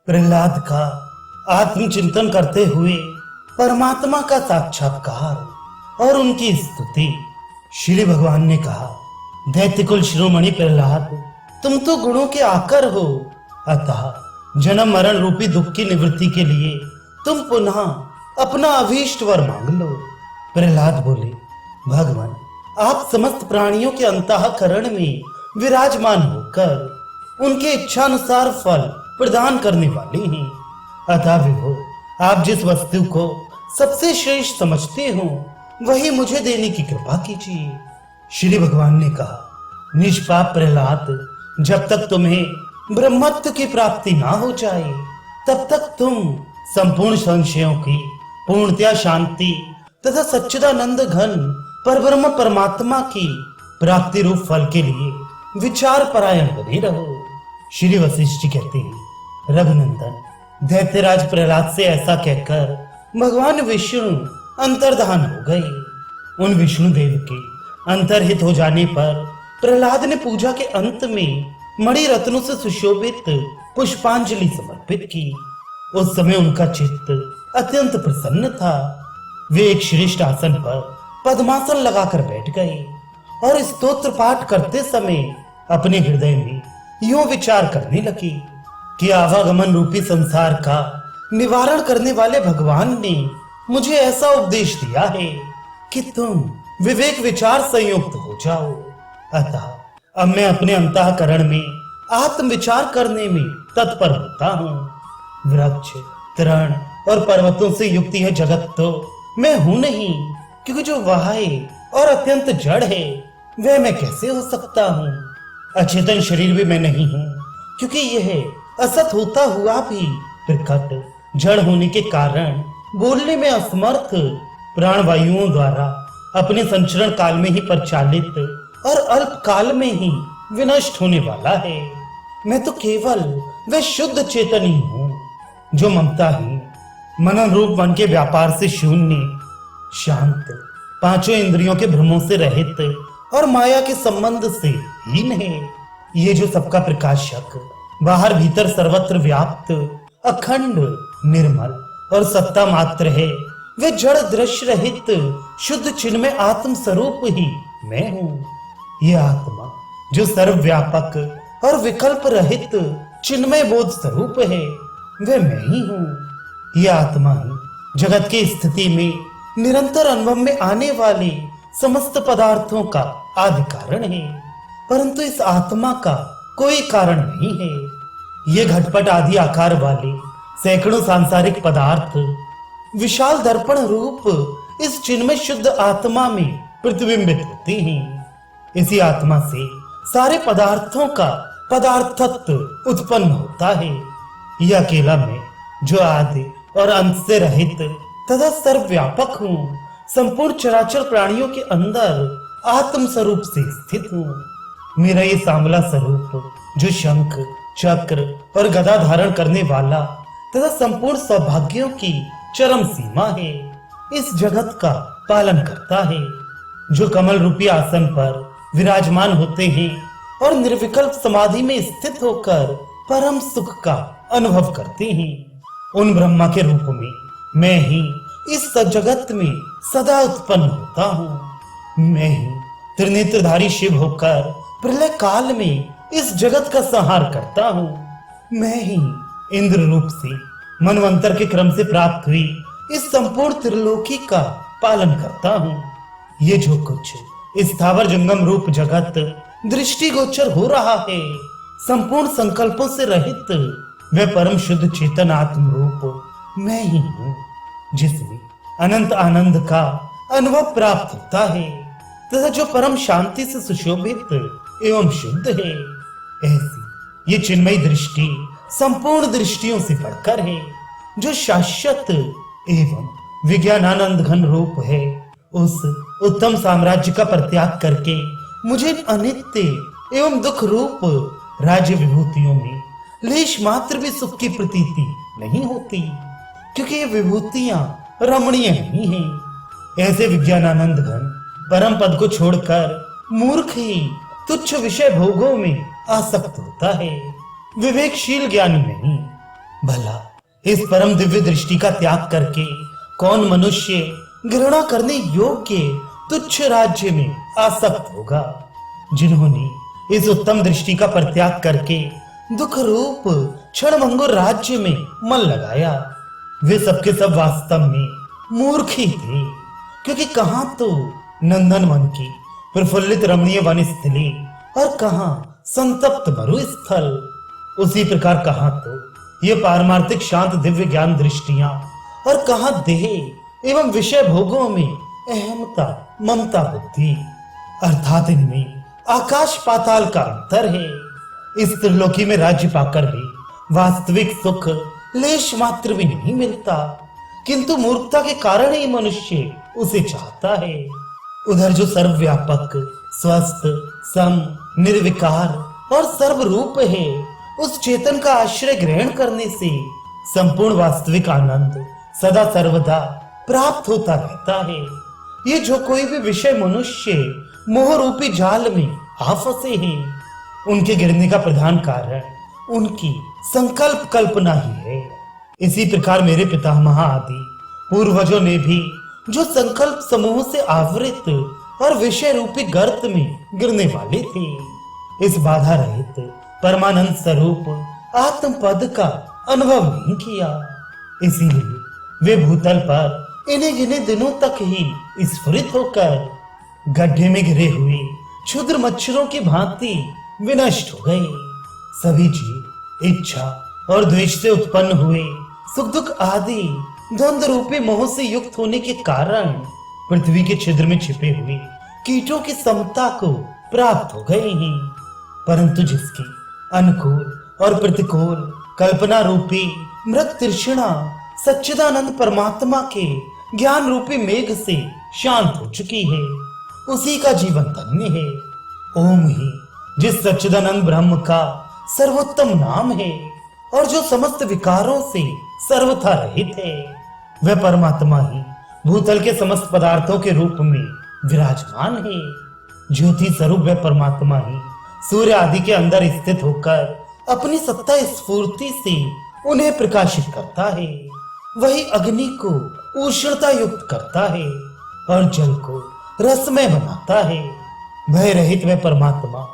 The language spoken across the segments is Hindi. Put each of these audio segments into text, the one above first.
प्रहलाद का आत्मचिंतन करते हुए परमात्मा का साक्षात्कार और उनकी स्तुति। श्री भगवान ने कहा, दैत्यकुल शिरोमणि प्रहलाद, तुम तो गुणों के आकर हो, अतः जन्म मरण रूपी दुख की निवृत्ति के लिए तुम पुनः अपना अभीष्ट वर मांग लो। प्रहलाद बोले, भगवान, आप समस्त प्राणियों के अंतःकरण में विराजमान होकर उनके इच्छानुसार फल प्रदान करने वाले हैं। अतः विभो, आप जिस वस्तु को सबसे श्रेष्ठ समझते हो वही मुझे देने की कृपा कीजिए। श्री भगवान ने कहा, निष्पाप प्रहलाद, जब तक तुम्हें ब्रह्मत्व की प्राप्ति ना हो जाए तब तक तुम संपूर्ण संशयों की पूर्णतया शांति तथा सच्चिदानंद घन परब्रह्म परमात्मा की प्राप्ति रूप फल के लिए विचार परायण बने रहो। श्री वशिष्ठ जी कहते हैं, रघुनंदन, दैत्यराज प्रहलाद से ऐसा कहकर भगवान विष्णु अंतर्धान हो गए। उन विष्णु देव के अंतर्हित हो जाने पर प्रहलाद ने पूजा के अंत में मणि रत्नों से सुशोभित पुष्पांजलि समर्पित की। उस समय उनका चित्त अत्यंत प्रसन्न था। वे एक श्रेष्ठ आसन पर पद्मासन लगाकर बैठ गए और स्तोत्र पाठ करते समय अपने हृदय में यूं विचार करने लगे कि आवागमन रूपी संसार का निवारण करने वाले भगवान ने मुझे ऐसा उपदेश दिया है कि तुम विवेक विचार संयुक्त हो जाओ। अतः अब मैं अपने अंतःकरण में आत्म विचार करने में तत्पर होता हूँ। वृक्ष, तृण और पर्वतों से युक्त यह जगत तो मैं हूं नहीं, क्योंकि जो वह है और अत्यंत जड़ है वह मैं कैसे हो सकता हूँ। अचेतन शरीर भी मैं नहीं हूँ, क्योंकि यह असत होता हुआ भी प्रकट जड़ होने के कारण बोलने में असमर्थ प्राणवायुओं द्वारा अपने संचरण काल में ही प्रचालित और अल्प काल में ही विनष्ट होने वाला है। मैं तो केवल वह शुद्ध चेतन ही हूँ जो ममता ही मनन रूप मन के व्यापार से शून्य, शांत, पांचों इंद्रियों के भ्रमों से रहित और माया के संबंध से हीन है। ये जो सबका प्रकाशक, बाहर भीतर सर्वत्र व्याप्त, अखंड, निर्मल और सत्ता मात्र है, वे जड़ दृश्य रहित शुद्ध चिन्मय आत्म स्वरूप ही मैं हूँ। ये आत्मा जो सर्वव्यापक और विकल्प रहित चिन्मय बोध स्वरूप है, वे मैं ही हूँ। ये आत्मा ही जगत की स्थिति में निरंतर अनुभव में आने वाले समस्त पदार्थों का आदि कारण है, परंतु इस आत्मा का कोई कारण नहीं है। ये घटपट आदि आकार वाले सैकड़ों सांसारिक पदार्थ विशाल दर्पण रूप इस चिन्मय शुद्ध आत्मा में प्रतिबिंबित होते हैं। इसी आत्मा से सारे पदार्थों का पदार्थत्व उत्पन्न होता है। यह अकेला मैं जो आदि और अंत से रहित तथा सर्वव्यापक हूँ, संपूर्ण चराचर प्राणियों के अंदर आत्म स्वरूप से स्थित हूँ। मेरा ये सांवला स्वरूप जो शंख, चक्र और गदा धारण करने वाला तथा संपूर्ण सौभाग्यों की चरम सीमा है, इस जगत का पालन करता है। जो कमल रूपी आसन पर विराजमान होते हैं और निर्विकल्प समाधि में स्थित होकर परम सुख का अनुभव करते हैं, उन ब्रह्मा के रूप में मैं ही इस जगत में सदा उत्पन्न होता हूँ। मैं ही त्रिनेत्रधारी शिव होकर प्रलय काल में इस जगत का संहार करता हूँ। मैं ही इंद्र रूप से मनवंतर के क्रम से प्राप्त हुई इस संपूर्ण त्रिलोकी का पालन करता हूँ। ये जो कुछ इस स्थावर जंगम रूप जगत दृष्टिगोचर हो रहा है, संपूर्ण संकल्पों से रहित वह परम शुद्ध चेतन आत्म रूप मैं ही हूँ, जिसमें अनंत आनंद का अनुभव प्राप्त होता है तथा जो परम शांति से सुशोभित एवं शुद्ध है। ऐसी ये चिन्मयी दृष्टि संपूर्ण दृष्टियों से बढ़कर है, जो शाश्वत एवं विज्ञानानंद घन रूप है। उस उत्तम साम्राज्य का परित्याग करके मुझे अनित्य एवं दुख रूप राज्य विभूतियों में लेश मात्र भी सुख की प्रतीति नहीं होती, क्योंकि ये विभूतियां रमणीय नहीं हैं। ऐसे विज्ञानानंद घन परम पद को छोड़कर मूर्ख ही तुच्छ विषय भोगों में आसक्त होता है। विवेकशील ज्ञानी नहीं, भला इस परम दिव्य दृष्टि का त्याग करके कौन मनुष्य घृणा करने योग्य तुच्छ राज्य में आसक्त होगा। जिन्होंने इस उत्तम दृष्टि का परित्याग करके दुख रूप क्षणभंगुर राज्य में मन लगाया, वे सबके सब वास्तव में मूर्ख ही थे। क्योंकि कहां तो नंदन वन की प्रफुल्लित रमणीय वन स्थली और कहां संतप्त मरु स्थल, उसी प्रकार कहां तो ये पारमार्थिक शांत दिव्य ज्ञान दृष्टियां और कहां देह एवं विषय भोगों में अहमता ममता बुद्धि, अर्थात इनमें आकाश पाताल का अंतर है। इस त्रिलोकी में राज्य पाकर भी वास्तविक सुख लेश मात्र भी नहीं मिलता, किंतु मूर्खता के कारण ही मनुष्य उसे चाहता है। उधर जो सर्वव्यापक स्वस्थ सम निर्विकार और सर्वरूप है, उस चेतन का आश्रय ग्रहण करने से संपूर्ण वास्तविक आनंद सदा सर्वदा प्राप्त होता रहता है। ये जो कोई भी विषय मनुष्य मोह रूपी जाल में आ फंसे हैं, उनके गिरने का प्रधान कारण उनकी संकल्प कल्पना ही है। इसी प्रकार मेरे पितामह आदि पूर्वजों ने भी जो संकल्प समूह से आवृत और विषय रूपी गर्त में गिरने वाले थे, इस बाधा रहित परमानंद स्वरूप आत्म पद का अनुभव नहीं किया। इसीलिए वे भूतल पर इन्हें गिने दिनों तक ही स्फुरित होकर गड्ढे में घिरे हुए क्षुद्र मच्छरों की भांति विनष्ट हो गए। सभी जीव इच्छा और द्वेष से उत्पन्न हुए सुख दुख आदि द्वंद्व रूपी मोह से युक्त होने के कारण पृथ्वी के छिद्र में छिपे हुए कीटों की समता को प्राप्त हो गए हैं। परंतु जिसकी अनुकूल और प्रतिकूल कल्पना रूपी मृत तृष्णा सच्चिदानंद परमात्मा के ज्ञान रूपी मेघ से शांत हो चुकी है, उसी का जीवन धन्य है। ओम ही जिस सच्चिदानंद ब्रह्म का सर्वोत्तम नाम है और जो समस्त विकारों से सर्वथा रहित है, वह परमात्मा ही भूतल के समस्त पदार्थों के रूप में विराजमान है। ज्योति स्वरूप वह परमात्मा ही सूर्य आदि के अंदर स्थित होकर अपनी सत्ता स्फूर्ति से उन्हें प्रकाशित करता है। वही अग्नि को उष्णता युक्त करता है और जल को रसमय बनाता है। भय रहित वह परमात्मा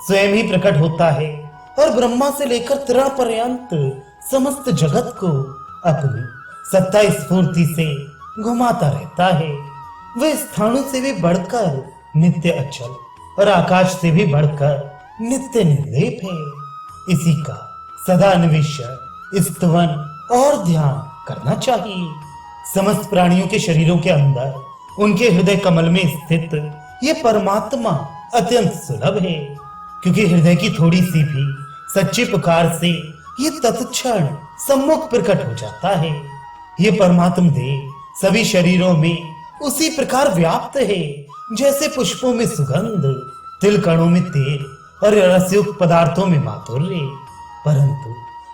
स्वयं ही प्रकट होता है और ब्रह्मा से लेकर तृण पर्यंत समस्त जगत को अपनी सत्ता स्फूर्ति से घुमाता रहता है। वह स्थानों से भी बढ़कर नित्य अचल और आकाश से भी बढ़कर नित्य निर्लेप है। इसी का सदा अन्वेषण स्तवन और ध्यान करना चाहिए। समस्त प्राणियों के शरीरों के अंदर उनके हृदय कमल में स्थित ये परमात्मा अत्यंत सुलभ है, क्योंकि हृदय की थोड़ी सी भी सच्ची पुकार से ये तत्क्षण सम्मुख प्रकट हो जाता है। ये परमात्म देव सभी शरीरों में उसी प्रकार व्याप्त है जैसे पुष्पों में सुगंध, तिल कणों में तेल और रसयुक्त पदार्थों में माधुर्य। परंतु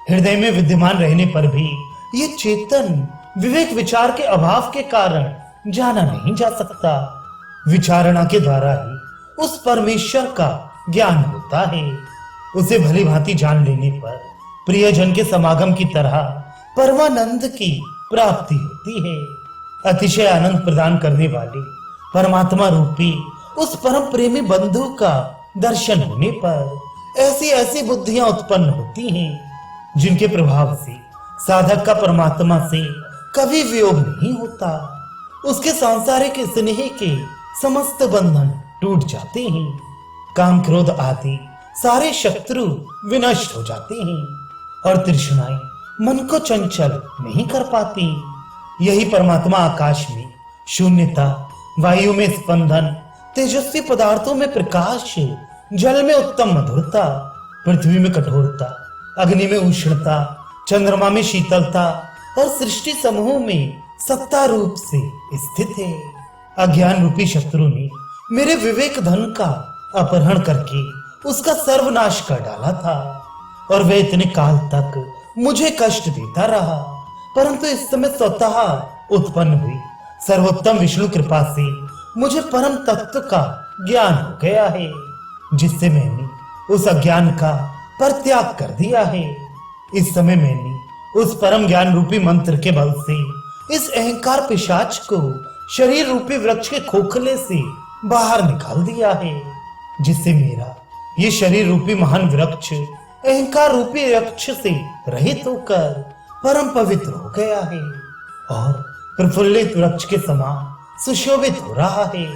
हृदय में विद्यमान रहने पर भी ये चेतन विवेक विचार के अभाव के कारण जाना नहीं जा सकता। विचारणा के द्वारा ही उस परमेश्वर का ज्ञान होता है। उसे भली भांति जान लेने पर प्रियजन के समागम की तरह परमानंद की प्राप्ति होती है। अतिशय आनंद प्रदान करने वाले परमात्मा रूपी उस परम प्रेमी बंधु का दर्शन होने पर ऐसी ऐसी बुद्धियां उत्पन्न होती हैं जिनके प्रभाव से साधक का परमात्मा से कभी वियोग नहीं होता। उसके सांसारिक स्नेह के समस्त बंधन टूट जाते हैं। काम क्रोध आदि सारे शत्रु विनष्ट हो जाते हैं और तृष्णाएं मन को चंचल नहीं कर पाती। यही परमात्मा आकाश में शून्यता, वायु में स्पंदन, तेजस्वी पदार्थों में प्रकाश, जल में उत्तम मधुरता, पृथ्वी में कठोरता, अग्नि में उष्णता, चंद्रमा में शीतलता और सृष्टि समूह में सत्ता रूप से स्थित है। अज्ञान रूपी शत्रु ने मेरे विवेक धन का अपहरण करके उसका सर्वनाश कर डाला था और वह इतने काल तक मुझे कष्ट देता रहा, परंतु इस समय स्वतः उत्पन्न हुई सर्वोत्तम विष्णु कृपा से मुझे परम तत्व का ज्ञान हो गया है, जिससे मैंने उस अज्ञान का परित्याग कर दिया है। इस समय मैंने उस परम ज्ञान रूपी मंत्र के बल से इस अहंकार पिशाच को शरीर रूपी वृक्ष के खोखले से बाहर निकाल दिया है, जिससे मेरा ये शरीर रूपी महान वृक्ष अहंकार रूपी वृक्ष से रहित होकर परम पवित्र हो गया है और प्रफुल्लित वृक्ष के समान सुशोभित हो रहा है।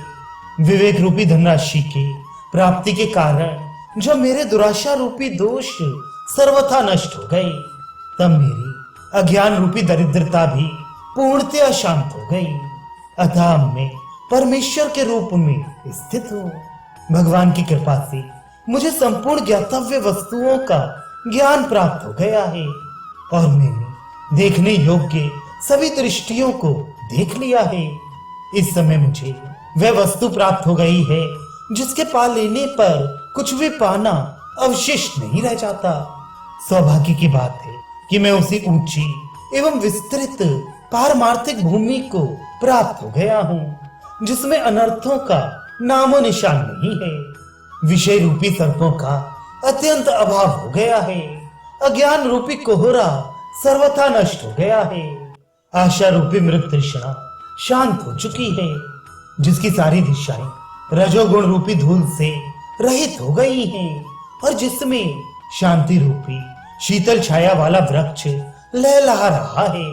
विवेक रूपी धनराशि के प्राप्ति के कारण जब मेरे दुराशा रूपी दोष सर्वथा नष्ट हो गए, तब मेरी अज्ञान रूपी दरिद्रता भी पूर्णतया शांत हो गई। अतः मैं परमेश्वर के रूप में स्थित हूँ। भगवान की कृपा से मुझे संपूर्ण ज्ञातव्य वस्तुओं का ज्ञान प्राप्त हो गया है और मैंने देखने योग्य सभी दृष्टियों को देख लिया है। इस समय मुझे वह वस्तु प्राप्त हो गई है जिसके पा लेने पर कुछ भी पाना अवशिष्ट नहीं रह जाता। सौभाग्य की बात है कि मैं उसी ऊंची एवं विस्तृत पारमार्थिक भूमि को प्राप्त हो गया हूँ जिसमें अनर्थों का नामो निशान नहीं है। विषय रूपी सर्पों का अत्यंत अभाव हो गया है। अज्ञान रूपी कोहरा सर्वथा नष्ट हो गया है। आशा रूपी मृत तृष्णा शांत हो चुकी है, जिसकी सारी दिशाएं रजोगुण रूपी धूल से रहित हो गई हैं और जिसमें शांति रूपी शीतल छाया वाला वृक्ष लहलहा रहा है।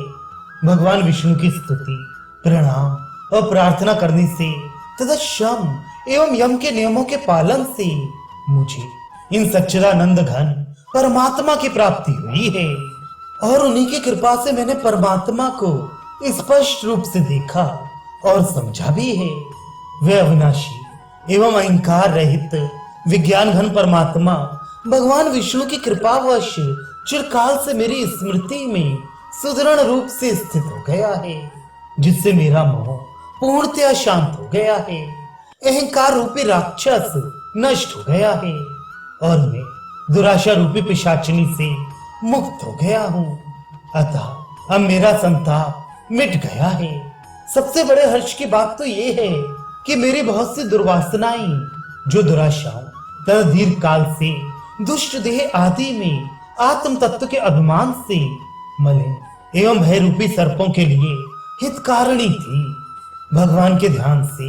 भगवान विष्णु की स्तुति, प्रणाम और प्रार्थना करने से तथा शम एवं यम के नियमों के पालन से मुझे इन सच्चिदानंद घन परमात्मा की प्राप्ति हुई है और उन्हीं की कृपा से मैंने परमात्मा को स्पष्ट रूप से देखा और समझा भी है। वे अविनाशी एवं अहंकार रहित विज्ञान घन परमात्मा भगवान विष्णु की कृपावश चिरकाल से मेरी स्मृति में सुदृढ़ रूप से स्थित हो गया है, जिससे मेरा मोह पूर्णतया शांत हो गया है। अहंकार रूपी राक्षस नष्ट हो गया है और मैं दुराशा रूपी पिशाचिनी से मुक्त हो गया हूँ। अतः अब मेरा संताप मिट गया है। सबसे बड़े हर्ष की बात तो ये है कि मेरी बहुत सी दुर्वासनाएं जो दुराशाओं तथा दीर्घ काल से दुष्ट देह आदि में आत्म तत्व के अभिमान से मलिन एवं भय रूपी सर्पों के लिए हितकारिणी थी, भगवान के ध्यान से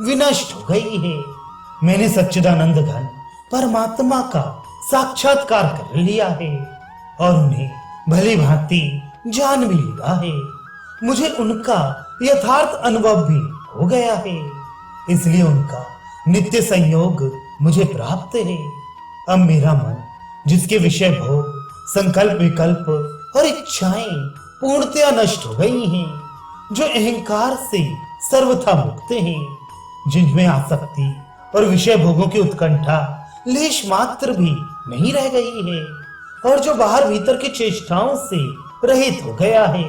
विनष्ट हो गई है। मैंने सच्चिदानंद घन परमात्मा का साक्षात्कार कर लिया है और उन्हें भली भांति जान भी लिया है। मुझे उनका यथार्थ अनुभव भी हो गया है, इसलिए उनका नित्य संयोग मुझे प्राप्त है। अब मेरा मन, जिसके विषय भोग, संकल्प, विकल्प और इच्छाएं पूर्णतया नष्ट हो गई हैं, जो अहंकार से सर्वथा मुक्त हैं, जिनमें आसक्ति और विषय भोगों की उत्कंठा लेश मात्र भी नहीं रह गई है और जो बाहर भीतर की चेष्टाओं से रहित हो गया है,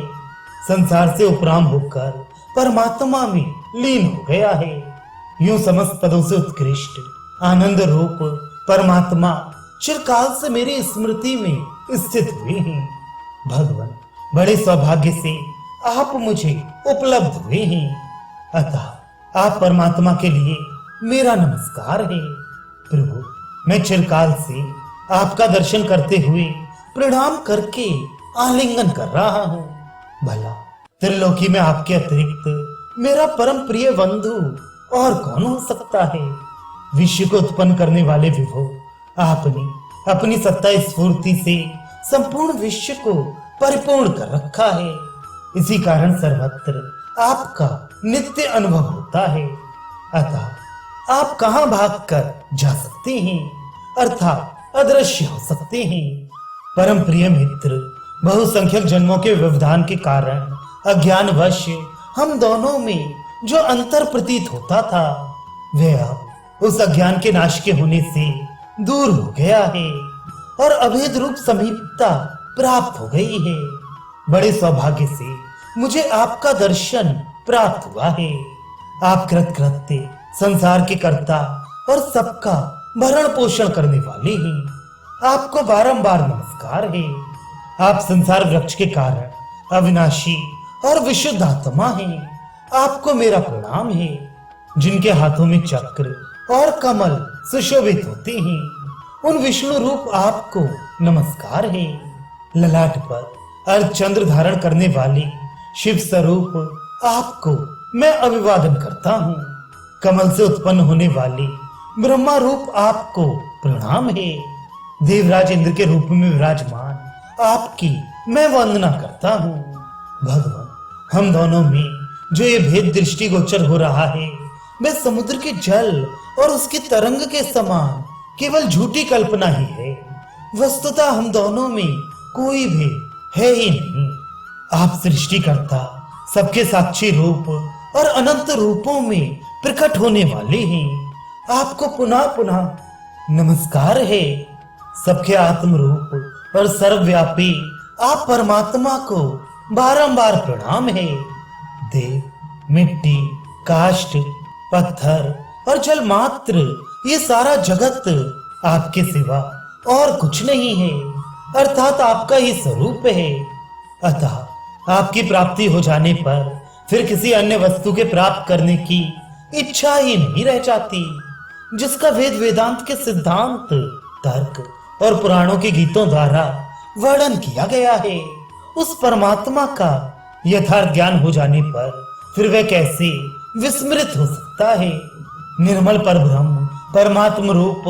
संसार से उपराम होकर परमात्मा में लीन हो गया है। यूं समस्त पदों से उत्कृष्ट आनंद रूप परमात्मा चिरकाल से मेरी स्मृति में स्थित हुए हैं। भगवान, बड़े सौभाग्य से आप मुझे उपलब्ध हुए हैं, अतः आप परमात्मा के लिए मेरा नमस्कार है। प्रभु, मैं चिरकाल से आपका दर्शन करते हुए प्रणाम करके आलिंगन कर रहा हूँ। भला त्रिलोकी में आपके अतिरिक्त मेरा परम प्रिय बंधु और कौन हो सकता है। विश्व को उत्पन्न करने वाले विभो, आपने अपनी सत्ता स्फूर्ति से संपूर्ण विश्व को परिपूर्ण कर रखा है। इसी कारण सर्वत्र आपका नित्य अनुभव होता है। अतः आप कहां भागकर जा सकते हैं, अर्थात अदृश्य हो सकते हैं। परम प्रिय मित्र, बहुसंख्यक जन्मों के व्यवधान के कारण अज्ञानवश हम दोनों में जो अंतर प्रतीत होता था, वह अब उस अज्ञान के नाश के होने से दूर हो गया है और अभेद रूप समीपता प्राप्त हो गई है। बड़े सौभाग्य से मुझे आपका दर्शन प्राप्त हुआ है। आप कृतकृत्य संसार के कर्ता और सबका भरण पोषण करने वाले हैं। आपको बारंबार नमस्कार है। आप संसार वृक्ष के कारण अविनाशी और विशुद्ध आत्मा हैं। आपको मेरा प्रणाम है। जिनके हाथों में चक्र और कमल सुशोभित होते हैं, उन विष्णु रूप आपको नमस्कार है। ललाट पर अर्धचंद्र धारण करने वाले शिव स्वरूप आपको मैं अभिवादन करता हूँ। कमल से उत्पन्न होने वाले ब्रह्मा रूप आपको प्रणाम है। देवराज इंद्र के रूप में विराजमान आपकी मैं वंदना करता हूँ। भगवान, हम दोनों में जो ये भेद दृष्टि गोचर हो रहा है वह समुद्र के जल और उसकी तरंग के समान केवल झूठी कल्पना ही है। वस्तुतः हम दोनों में कोई भेद है ही नहीं। आप सृष्टिकर्ता, सबके साक्षी रूप और अनंत रूपों में प्रकट होने वाले हैं। आपको पुनः पुनः नमस्कार है। सबके आत्म रूप और सर्वव्यापी आप परमात्मा को बारंबार प्रणाम है। देव, मिट्टी, काष्ठ, पत्थर और जल मात्र ये सारा जगत आपके सिवा और कुछ नहीं है, अर्थात आपका ही स्वरूप है। अतः आपकी प्राप्ति हो जाने पर फिर किसी अन्य वस्तु के प्राप्त करने की इच्छा ही नहीं रह जाती, जिसका वेद वेदांत के सिद्धांत, तर्क और पुराणों के गीतों द्वारा वर्णन किया गया है। उस परमात्मा का यथार्थ ज्ञान हो जाने पर फिर वह कैसे विस्मृत हो सकता है। निर्मल परब्रह्म परमात्म रूप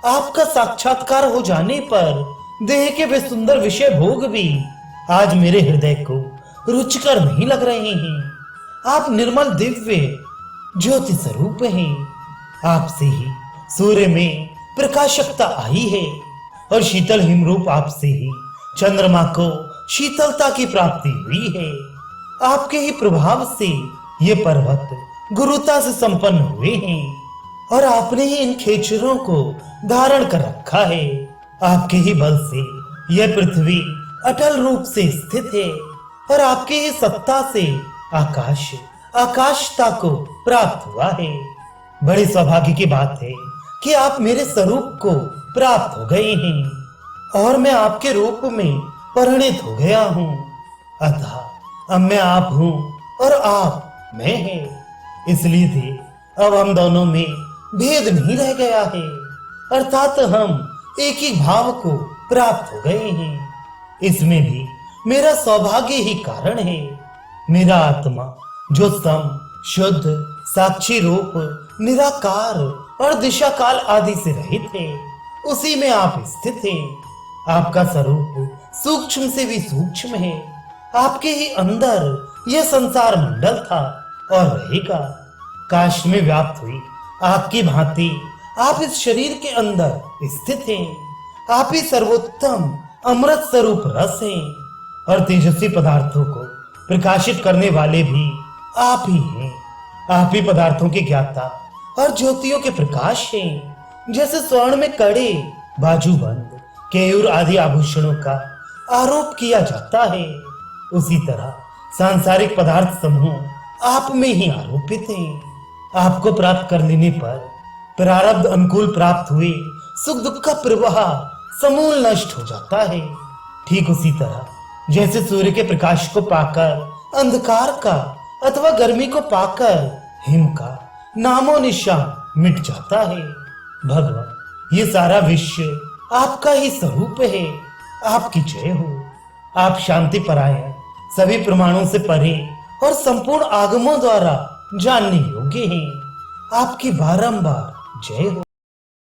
आपका साक्षात्कार हो जाने पर देह के वे सुंदर विषय भोग भी आज मेरे हृदय को रुचिकर नहीं लग रहे हैं। आप निर्मल दिव्य ज्योति स्वरूप हैं। आपसे ही सूर्य में प्रकाशकता आई है और शीतल हिमरूप आपसे ही चंद्रमा को शीतलता की प्राप्ति हुई है। आपके ही प्रभाव से ये पर्वत गुरुता से संपन्न हुए हैं और आपने ही इन खेचरों को धारण कर रखा है। आपके ही बल से यह पृथ्वी अटल रूप से स्थित है और आपके ही सत्ता से आकाश आकाशता को प्राप्त हुआ है। बड़े सौभाग्य की बात है कि आप मेरे स्वरूप को प्राप्त हो गए हैं और मैं आपके रूप में परिणित हो गया हूँ। अतः अब मैं आप हूँ और आप मैं हैं। इसलिए थे अब हम दोनों में भेद नहीं रह गया है, अर्थात हम एक ही भाव को प्राप्त हो गए हैं। इसमें भी मेरा सौभाग्य ही कारण है। मेरा आत्मा जो सम, शुद्ध, साक्षी रूप, निराकार और दिशा काल आदि से रहित है, उसी में आप स्थित हैं। आपका स्वरूप सूक्ष्म से भी सूक्ष्म है। आपके ही अंदर यह संसार मंडल था और रहेगा। काश में व्याप्त हुई आपकी भांति आप इस शरीर के अंदर स्थित हैं। आप ही सर्वोत्तम अमृत स्वरूप रस हैं और तेजस्वी पदार्थों को प्रकाशित करने वाले भी आप ही हैं। आप ही पदार्थों के ज्ञाता और ज्योतियों के प्रकाश हैं। जैसे स्वर्ण में कड़े, बाजूबंद, केयूर आदि आभूषणों का आरोप किया जाता है, उसी तरह सांसारिक पदार्थ समूह आप में ही आरोपित हैं। आपको प्राप्त कर लेने पर प्रारब्ध अनुकूल प्राप्त हुए सुख दुख का प्रवाह समूल नष्ट हो जाता है। ठीक उसी तरह जैसे सूर्य के प्रकाश को पाकर अंधकार का अथवा गर्मी को पाकर हिम का नामो निशान मिट जाता है। भगवान, ये सारा विश्व आपका ही स्वरूप है। आपकी जय हो। आप शांति परायण, सभी प्रमाणों से परे और संपूर्ण आगमों द्वारा जानने योग्य हैं। आपकी बारंबार जय हो।